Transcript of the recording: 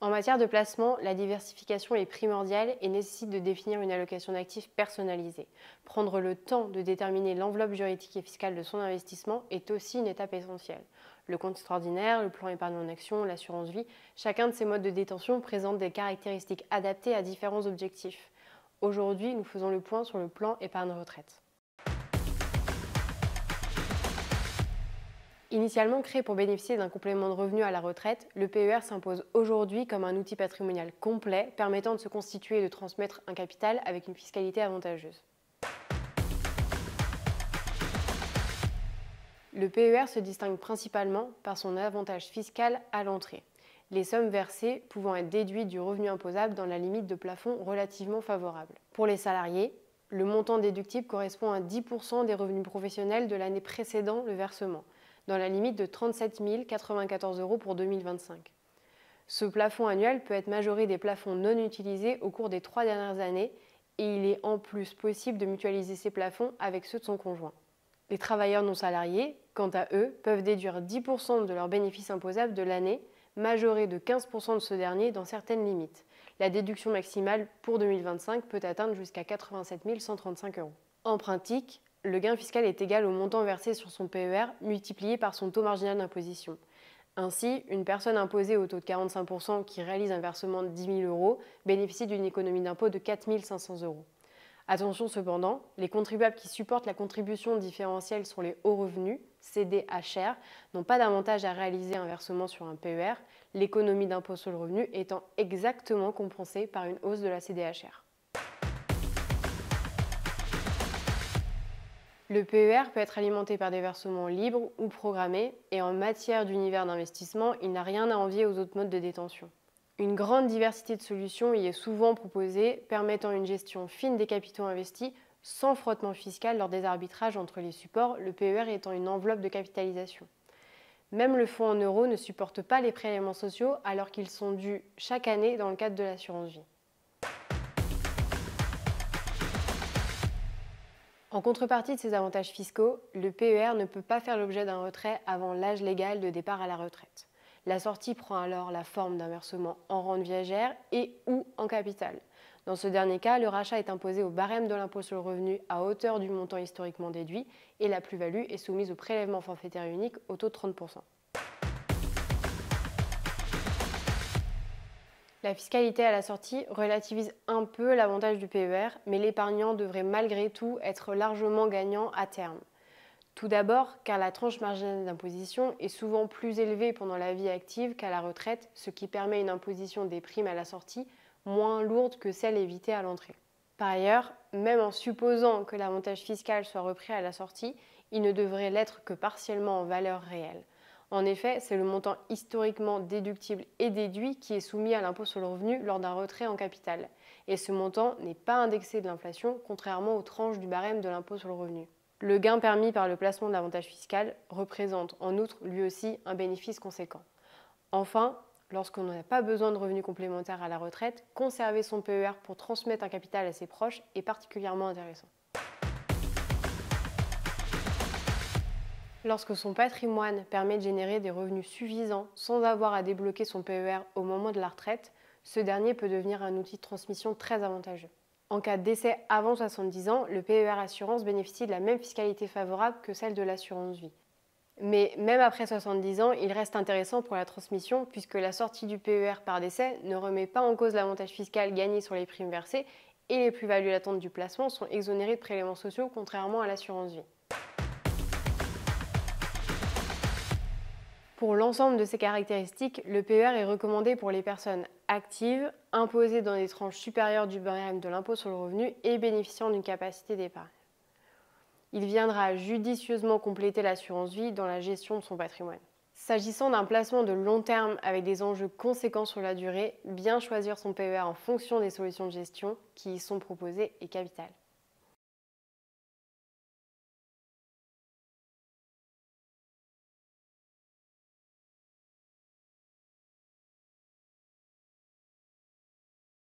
En matière de placement, la diversification est primordiale et nécessite de définir une allocation d'actifs personnalisée. Prendre le temps de déterminer l'enveloppe juridique et fiscale de son investissement est aussi une étape essentielle. Le compte extraordinaire, le plan épargne en action, l'assurance vie, chacun de ces modes de détention présente des caractéristiques adaptées à différents objectifs. Aujourd'hui, nous faisons le point sur le plan épargne retraite. Initialement créé pour bénéficier d'un complément de revenu à la retraite, le PER s'impose aujourd'hui comme un outil patrimonial complet permettant de se constituer et de transmettre un capital avec une fiscalité avantageuse. Le PER se distingue principalement par son avantage fiscal à l'entrée, les sommes versées pouvant être déduites du revenu imposable dans la limite de plafond relativement favorable. Pour les salariés, le montant déductible correspond à 10% des revenus professionnels de l'année précédant le versement, dans la limite de 37 094 € pour 2025. Ce plafond annuel peut être majoré des plafonds non utilisés au cours des 3 dernières années et il est en plus possible de mutualiser ces plafonds avec ceux de son conjoint. Les travailleurs non salariés, quant à eux, peuvent déduire 10% de leurs bénéfices imposables de l'année, majorés de 15% de ce dernier dans certaines limites. La déduction maximale pour 2025 peut atteindre jusqu'à 87 135 €. En pratique, le gain fiscal est égal au montant versé sur son PER multiplié par son taux marginal d'imposition. Ainsi, une personne imposée au taux de 45% qui réalise un versement de 10 000 € bénéficie d'une économie d'impôt de 4 500 €. Attention cependant, les contribuables qui supportent la contribution différentielle sur les hauts revenus, CDHR, n'ont pas d'avantage à réaliser un versement sur un PER, l'économie d'impôt sur le revenu étant exactement compensée par une hausse de la CDHR. Le PER peut être alimenté par des versements libres ou programmés et en matière d'univers d'investissement, il n'a rien à envier aux autres modes de détention. Une grande diversité de solutions y est souvent proposée, permettant une gestion fine des capitaux investis sans frottement fiscal lors des arbitrages entre les supports, le PER étant une enveloppe de capitalisation. Même le fonds en euros ne supporte pas les prélèvements sociaux alors qu'ils sont dus chaque année dans le cadre de l'assurance vie. En contrepartie de ces avantages fiscaux, le PER ne peut pas faire l'objet d'un retrait avant l'âge légal de départ à la retraite. La sortie prend alors la forme d'un versement en rente viagère et ou en capital. Dans ce dernier cas, le rachat est imposé au barème de l'impôt sur le revenu à hauteur du montant historiquement déduit et la plus-value est soumise au prélèvement forfaitaire unique au taux de 30%. La fiscalité à la sortie relativise un peu l'avantage du PER, mais l'épargnant devrait malgré tout être largement gagnant à terme. Tout d'abord, car la tranche marginale d'imposition est souvent plus élevée pendant la vie active qu'à la retraite, ce qui permet une imposition des primes à la sortie moins lourde que celle évitée à l'entrée. Par ailleurs, même en supposant que l'avantage fiscal soit repris à la sortie, il ne devrait l'être que partiellement en valeur réelle. En effet, c'est le montant historiquement déductible et déduit qui est soumis à l'impôt sur le revenu lors d'un retrait en capital. Et ce montant n'est pas indexé de l'inflation, contrairement aux tranches du barème de l'impôt sur le revenu. Le gain permis par le placement de l'avantage fiscal représente en outre lui aussi un bénéfice conséquent. Enfin, lorsqu'on n'a pas besoin de revenus complémentaires à la retraite, conserver son PER pour transmettre un capital à ses proches est particulièrement intéressant. Lorsque son patrimoine permet de générer des revenus suffisants sans avoir à débloquer son PER au moment de la retraite, ce dernier peut devenir un outil de transmission très avantageux. En cas de décès avant 70 ans, le PER Assurance bénéficie de la même fiscalité favorable que celle de l'assurance vie. Mais même après 70 ans, il reste intéressant pour la transmission puisque la sortie du PER par décès ne remet pas en cause l'avantage fiscal gagné sur les primes versées et les plus-values latentes du placement sont exonérées de prélèvements sociaux contrairement à l'assurance vie. Pour l'ensemble de ces caractéristiques, le PER est recommandé pour les personnes actives, imposées dans des tranches supérieures du barème de l'impôt sur le revenu et bénéficiant d'une capacité d'épargne. Il viendra judicieusement compléter l'assurance vie dans la gestion de son patrimoine. S'agissant d'un placement de long terme avec des enjeux conséquents sur la durée, bien choisir son PER en fonction des solutions de gestion qui y sont proposées est capital.